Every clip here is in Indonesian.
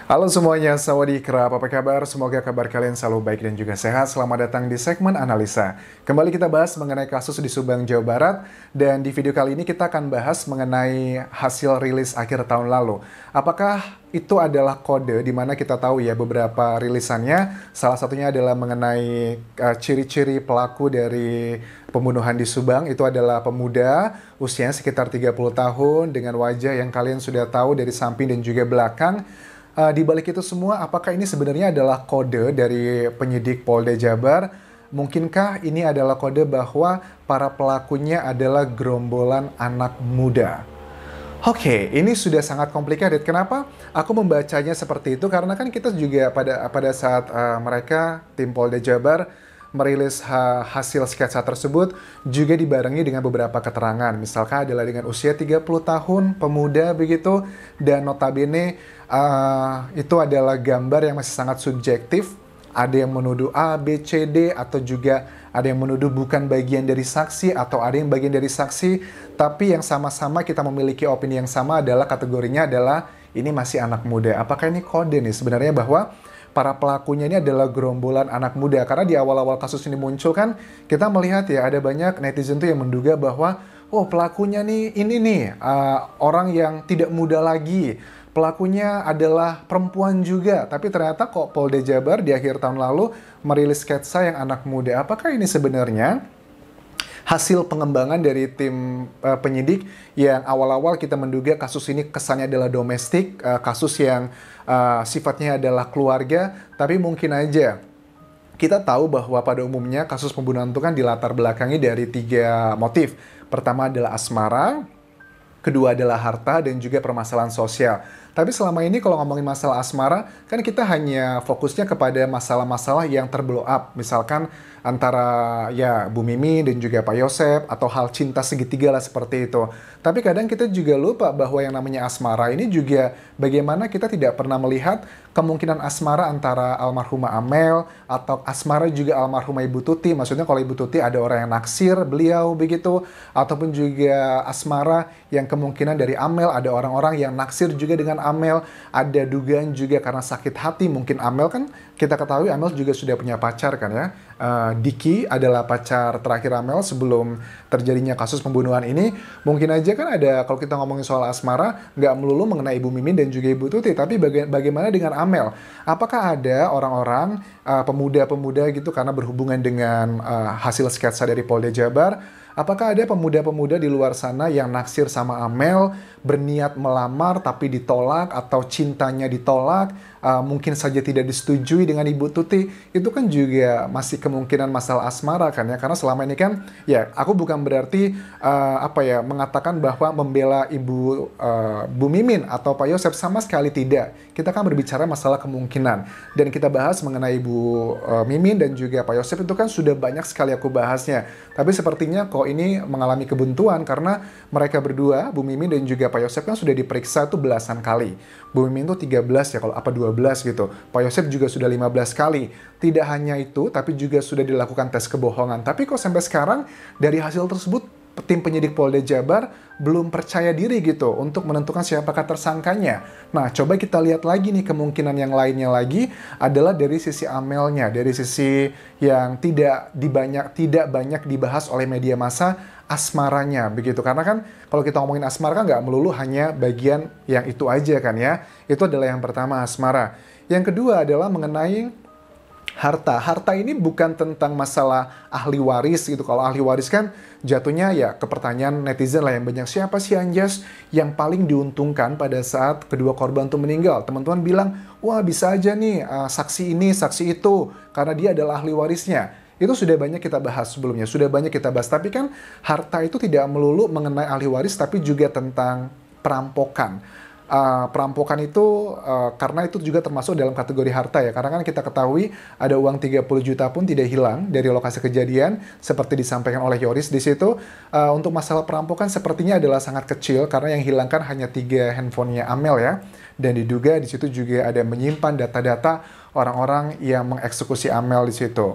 Halo semuanya, sawadee-krap, apa kabar? Semoga kabar kalian selalu baik dan juga sehat. Selamat datang di segmen analisa. Kembali kita bahas mengenai kasus di Subang, Jawa Barat. Dan di video kali ini kita akan bahas mengenai hasil rilis akhir tahun lalu. Apakah itu adalah kode di mana kita tahu ya beberapa rilisannya. Salah satunya adalah mengenai ciri-ciri pelaku dari pembunuhan di Subang. Itu adalah pemuda usianya sekitar 30 tahun dengan wajah yang kalian sudah tahu dari samping dan juga belakang. Di balik itu semua, apakah ini sebenarnya adalah kode dari penyidik Polda Jabar? Mungkinkah ini adalah kode bahwa para pelakunya adalah gerombolan anak muda? Oke, ini sudah sangat complicated. Kenapa aku membacanya seperti itu? Karena kan kita juga pada saat mereka, tim Polda Jabar, merilis hasil sketsa tersebut juga dibarengi dengan beberapa keterangan. Misalkan adalah dengan usia 30 tahun, pemuda begitu, dan notabene itu adalah gambar yang masih sangat subjektif. Ada yang menuduh A, B, C, D, atau juga ada yang menuduh bukan bagian dari saksi, atau ada yang bagian dari saksi, tapi yang sama-sama kita memiliki opini yang sama adalah kategorinya adalah ini masih anak muda. Apakah ini kode nih sebenarnya bahwa para pelakunya ini adalah gerombolan anak muda? Karena di awal-awal kasus ini muncul kan, kita melihat ya ada banyak netizen tuh yang menduga bahwa oh pelakunya nih ini nih orang yang tidak muda lagi, pelakunya adalah perempuan juga. Tapi ternyata kok Polda Jabar di akhir tahun lalu merilis sketsa yang anak muda. Apakah ini sebenarnya hasil pengembangan dari tim penyidik yang awal-awal kita menduga kasus ini kesannya adalah domestik, kasus yang sifatnya adalah keluarga, tapi mungkin aja kita tahu bahwa pada umumnya kasus pembunuhan itu kan dilatar belakangi dari 3 motif. Pertama adalah asmara, kedua adalah harta, dan juga permasalahan sosial. Tapi selama ini kalau ngomongin masalah asmara, kan kita hanya fokusnya kepada masalah-masalah yang terblow up. Misalkan antara ya Bu Mimi dan juga Pak Yosep, atau hal cinta segitiga lah seperti itu. Tapi kadang kita juga lupa bahwa yang namanya asmara ini juga bagaimana kita tidak pernah melihat kemungkinan asmara antara almarhumah Amel atau asmara juga almarhumah Ibu Tuti. Maksudnya kalau Ibu Tuti ada orang yang naksir beliau begitu, ataupun juga asmara yang kemungkinan dari Amel ada orang-orang yang naksir juga dengan Amel. Ada dugaan juga karena sakit hati mungkin Amel, kan kita ketahui Amel juga sudah punya pacar kan ya. Diki adalah pacar terakhir Amel sebelum terjadinya kasus pembunuhan ini. Mungkin aja kan ada, kalau kita ngomongin soal asmara, nggak melulu mengenai Ibu Mimin dan juga Ibu Tuti, tapi bagaimana dengan Amel? Apakah ada orang-orang pemuda-pemuda gitu, karena berhubungan dengan hasil sketsa dari Polda Jabar, apakah ada pemuda-pemuda di luar sana yang naksir sama Amel, berniat melamar tapi ditolak, atau cintanya ditolak, mungkin saja tidak disetujui dengan Ibu Tuti? Itu kan juga masih kemungkinan masalah asmara kan ya, karena selama ini kan ya aku bukan berarti mengatakan bahwa membela Bu Mimin atau Pak Yosep, sama sekali tidak. Kita kan berbicara masalah kemungkinan, dan kita bahas mengenai Bu Mimin dan juga Pak Yosep itu kan sudah banyak sekali aku bahasnya. Tapi sepertinya kok ini mengalami kebuntuan karena mereka berdua, Bu Mimin dan juga Pak Yosep, kan sudah diperiksa tuh belasan kali. Bu Mimin tuh 13 ya, kalau apa 12 gitu. Pak Yosep juga sudah 15 kali. Tidak hanya itu, tapi juga sudah dilakukan tes kebohongan. Tapi kok sampai sekarang dari hasil tersebut tim penyidik Polda Jabar belum percaya diri gitu untuk menentukan siapakah tersangkanya. Nah, coba kita lihat lagi nih kemungkinan yang lainnya lagi adalah dari sisi Amelnya, dari sisi yang tidak banyak dibahas oleh media massa, asmaranya begitu. Karena kan kalau kita ngomongin asmara kan nggak melulu hanya bagian yang itu aja kan ya. Itu adalah yang pertama, asmara. Yang kedua adalah mengenai harta. Harta ini bukan tentang masalah ahli waris gitu. Kalau ahli waris kan jatuhnya ya ke pertanyaan netizen lah yang banyak. Siapa sih Anjas yang paling diuntungkan pada saat kedua korban itu meninggal? Teman-teman bilang, wah bisa aja nih saksi ini, saksi itu, karena dia adalah ahli warisnya. Itu sudah banyak kita bahas sebelumnya, sudah banyak kita bahas. Tapi kan harta itu tidak melulu mengenai ahli waris, tapi juga tentang perampokan. Perampokan itu karena itu juga termasuk dalam kategori harta ya, karena kan kita ketahui ada uang 30 juta pun tidak hilang dari lokasi kejadian seperti disampaikan oleh Yoris di situ. Untuk masalah perampokan sepertinya adalah sangat kecil karena yang hilangkan hanya 3 handphonenya Amel ya, dan diduga di situ juga ada menyimpan data-data orang-orang yang mengeksekusi Amel di situ.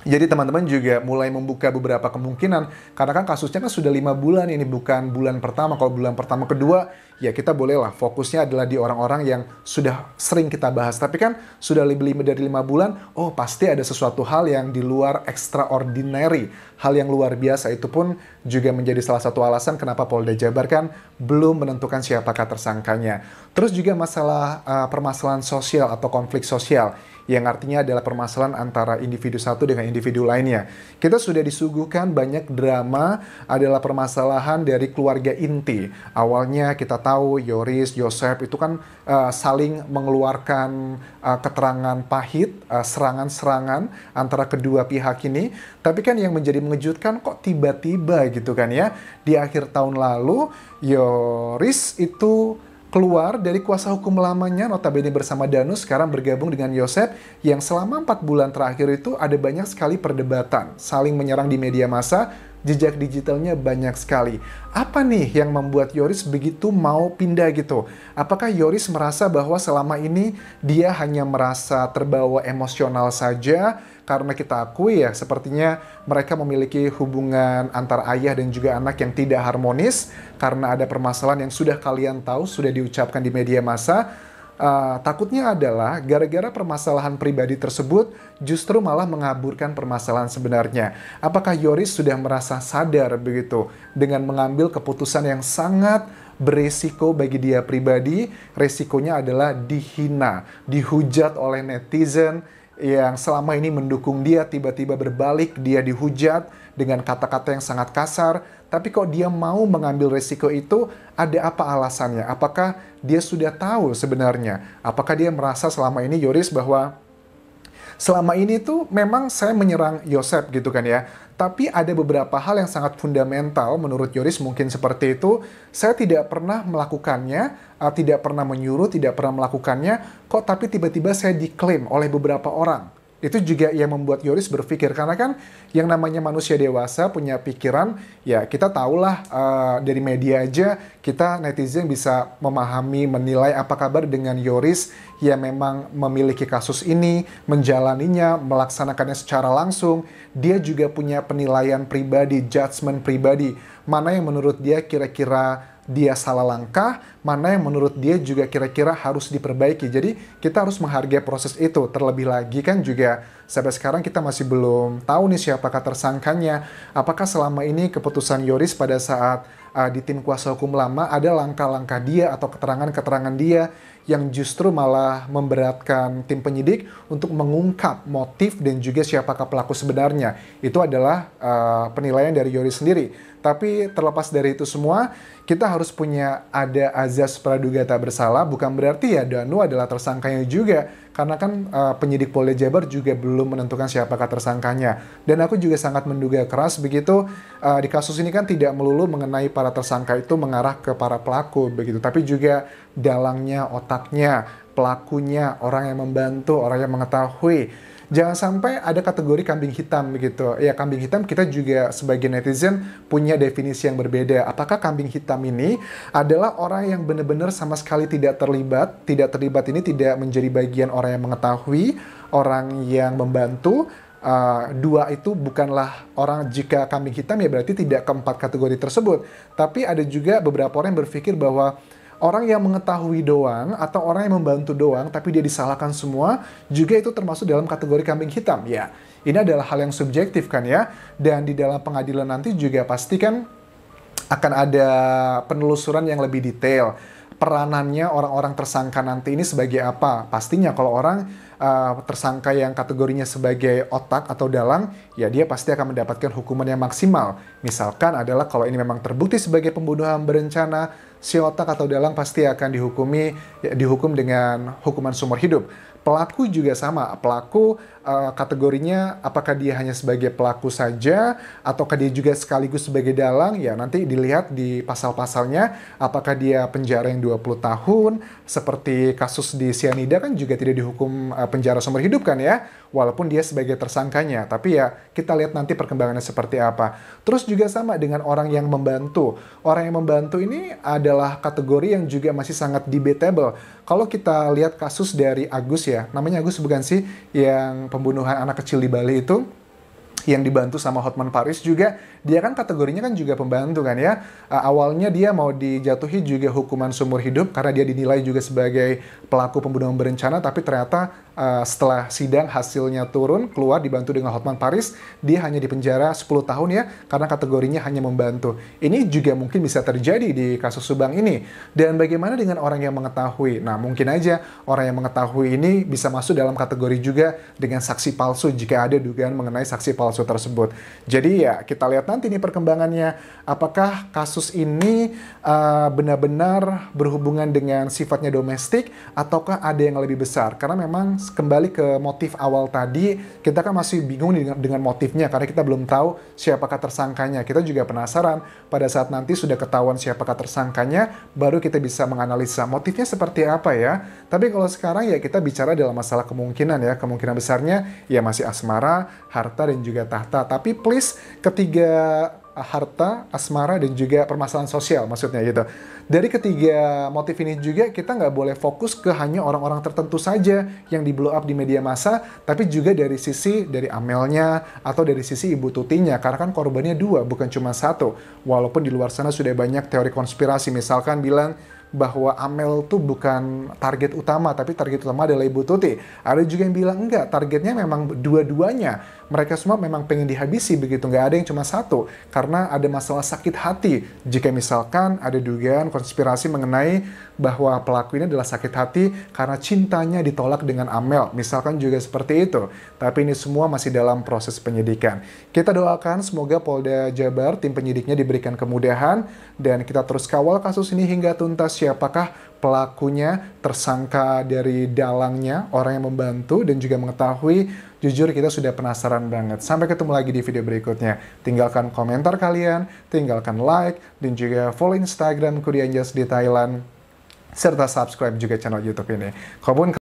Jadi teman-teman juga mulai membuka beberapa kemungkinan, karena kan kasusnya kan sudah 5 bulan, ini bukan bulan pertama. Kalau bulan pertama kedua, ya kita bolehlah fokusnya adalah di orang-orang yang sudah sering kita bahas. Tapi kan sudah lebih dari 5 bulan, oh pasti ada sesuatu hal yang di luar extraordinary, hal yang luar biasa. Itu pun juga menjadi salah satu alasan kenapa Polda Jabar kan belum menentukan siapakah tersangkanya. Terus juga masalah permasalahan sosial atau konflik sosial, yang artinya adalah permasalahan antara individu satu dengan individu lainnya. Kita sudah disuguhkan banyak drama, adalah permasalahan dari keluarga inti. Awalnya kita tahu Yoris, Yosep itu kan saling mengeluarkan keterangan pahit, serangan-serangan antara kedua pihak ini. Tapi kan yang menjadi mengejutkan kok tiba-tiba gitu kan ya, di akhir tahun lalu Yoris itu keluar dari kuasa hukum lamanya, notabene bersama Danus, sekarang bergabung dengan Yosep, yang selama 4 bulan terakhir itu ada banyak sekali perdebatan, saling menyerang di media massa, jejak digitalnya banyak sekali. Apa nih yang membuat Yoris begitu mau pindah gitu? Apakah Yoris merasa bahwa selama ini dia hanya merasa terbawa emosional saja? Karena kita akui ya, sepertinya mereka memiliki hubungan antara ayah dan juga anak yang tidak harmonis, karena ada permasalahan yang sudah kalian tahu, sudah diucapkan di media massa. Takutnya adalah gara-gara permasalahan pribadi tersebut justru malah mengaburkan permasalahan sebenarnya. Apakah Yoris sudah merasa sadar begitu dengan mengambil keputusan yang sangat beresiko bagi dia pribadi? Resikonya adalah dihina, dihujat oleh netizen yang selama ini mendukung dia, tiba-tiba berbalik, dia dihujat dengan kata-kata yang sangat kasar. Tapi kok dia mau mengambil resiko itu, ada apa alasannya? Apakah dia sudah tahu sebenarnya? Apakah dia merasa selama ini Yoris bahwa selama ini tuh memang saya menyerang Yosep gitu kan ya. Tapi ada beberapa hal yang sangat fundamental menurut Yoris mungkin seperti itu. Saya tidak pernah melakukannya, tidak pernah menyuruh, tidak pernah melakukannya. Kok tapi tiba-tiba saya diklaim oleh beberapa orang. Itu juga yang membuat Yoris berpikir, karena kan yang namanya manusia dewasa punya pikiran, ya kita tahulah dari media aja, kita netizen bisa memahami, menilai apa kabar dengan Yoris yang memang memiliki kasus ini, menjalaninya, melaksanakannya secara langsung. Dia juga punya penilaian pribadi, judgement pribadi, mana yang menurut dia kira-kira dia salah langkah, mana yang menurut dia juga kira-kira harus diperbaiki. Jadi kita harus menghargai proses itu. Terlebih lagi kan juga sampai sekarang kita masih belum tahu nih siapakah tersangkanya. Apakah selama ini keputusan Yoris pada saat di tim kuasa hukum lama ada langkah-langkah dia atau keterangan-keterangan dia yang justru malah memberatkan tim penyidik untuk mengungkap motif dan juga siapakah pelaku sebenarnya. Itu adalah penilaian dari Yoris sendiri. Tapi terlepas dari itu semua, kita harus punya ada azas praduga tak bersalah, bukan berarti ya Danu adalah tersangkanya juga. Karena kan penyidik Polda Jabar juga belum menentukan siapakah tersangkanya. Dan aku juga sangat menduga keras begitu, di kasus ini kan tidak melulu mengenai para tersangka itu mengarah ke para pelaku begitu, tapi juga dalangnya, otaknya, pelakunya, orang yang membantu, orang yang mengetahui. Jangan sampai ada kategori kambing hitam begitu. Ya, kambing hitam kita juga sebagai netizen punya definisi yang berbeda. Apakah kambing hitam ini adalah orang yang benar-benar sama sekali tidak terlibat? Tidak terlibat ini tidak menjadi bagian orang yang mengetahui, orang yang membantu. Dua itu bukanlah orang, jika kambing hitam ya berarti tidak keempat kategori tersebut. Tapi ada juga beberapa orang yang berpikir bahwa orang yang mengetahui doang atau orang yang membantu doang tapi dia disalahkan semua juga itu termasuk dalam kategori kambing hitam. Ya, ini adalah hal yang subjektif kan ya. Dan di dalam pengadilan nanti juga pasti kan akan ada penelusuran yang lebih detail. Peranannya orang-orang tersangka nanti ini sebagai apa? Pastinya kalau orang tersangka yang kategorinya sebagai otak atau dalang, ya dia pasti akan mendapatkan hukuman yang maksimal. Misalkan adalah kalau ini memang terbukti sebagai pembunuhan berencana, si otak atau dalang pasti akan dihukum dengan hukuman seumur hidup. Pelaku juga sama, pelaku kategorinya apakah dia hanya sebagai pelaku saja, ataukah dia juga sekaligus sebagai dalang, ya nanti dilihat di pasal-pasalnya, apakah dia penjara yang 20 tahun, seperti kasus di Cyanida kan juga tidak dihukum penjara seumur hidup kan ya, walaupun dia sebagai tersangkanya, tapi ya kita lihat nanti perkembangannya seperti apa. Terus juga sama dengan orang yang membantu. Orang yang membantu ini adalah kategori yang juga masih sangat debatable. Kalau kita lihat kasus dari Agus ya, namanya Agus bukan sih, yang pembunuhan anak kecil di Bali itu, yang dibantu sama Hotman Paris juga, dia kan kategorinya kan juga pembantu kan ya. Awalnya dia mau dijatuhi juga hukuman seumur hidup karena dia dinilai juga sebagai pelaku pembunuhan berencana, tapi ternyata setelah sidang hasilnya turun, keluar dibantu dengan Hotman Paris, dia hanya dipenjara 10 tahun ya, karena kategorinya hanya membantu. Ini juga mungkin bisa terjadi di kasus Subang ini. Dan bagaimana dengan orang yang mengetahui? Nah, mungkin aja orang yang mengetahui ini bisa masuk dalam kategori juga dengan saksi palsu jika ada dugaan mengenai saksi palsu tersebut. Jadi ya kita lihat nanti nih perkembangannya, apakah kasus ini benar-benar berhubungan dengan sifatnya domestik ataukah ada yang lebih besar. Karena memang kembali ke motif awal tadi, kita kan masih bingung dengan motifnya karena kita belum tahu siapakah tersangkanya. Kita juga penasaran pada saat nanti sudah ketahuan siapakah tersangkanya, baru kita bisa menganalisa motifnya seperti apa ya. Tapi kalau sekarang ya kita bicara dalam masalah kemungkinan ya, kemungkinan besarnya ya masih asmara, harta dan juga tahta. Tapi please, ketiga harta, asmara, dan juga permasalahan sosial maksudnya gitu. Dari ketiga motif ini juga kita nggak boleh fokus ke hanya orang-orang tertentu saja yang di blow up di media massa, tapi juga dari sisi dari Amelnya atau dari sisi Ibu Tutinya, karena kan korbannya dua, bukan cuma satu. Walaupun di luar sana sudah banyak teori konspirasi, misalkan bilang bahwa Amel tuh bukan target utama, tapi target utama adalah Ibu Tuti. Ada juga yang bilang enggak, targetnya memang dua-duanya. Mereka semua memang pengen dihabisi begitu, nggak ada yang cuma satu. Karena ada masalah sakit hati. Jika misalkan ada dugaan konspirasi mengenai bahwa pelaku ini adalah sakit hati karena cintanya ditolak dengan Amel. Misalkan juga seperti itu. Tapi ini semua masih dalam proses penyidikan. Kita doakan semoga Polda Jabar, tim penyidiknya diberikan kemudahan, dan kita terus kawal kasus ini hingga tuntas. Siapakah pelakunya, tersangka dari dalangnya, orang yang membantu dan juga mengetahui. Jujur kita sudah penasaran banget. Sampai ketemu lagi di video berikutnya. Tinggalkan komentar kalian, tinggalkan like, dan juga follow Instagram Korean Just di Thailand, serta subscribe juga channel YouTube ini. Khobun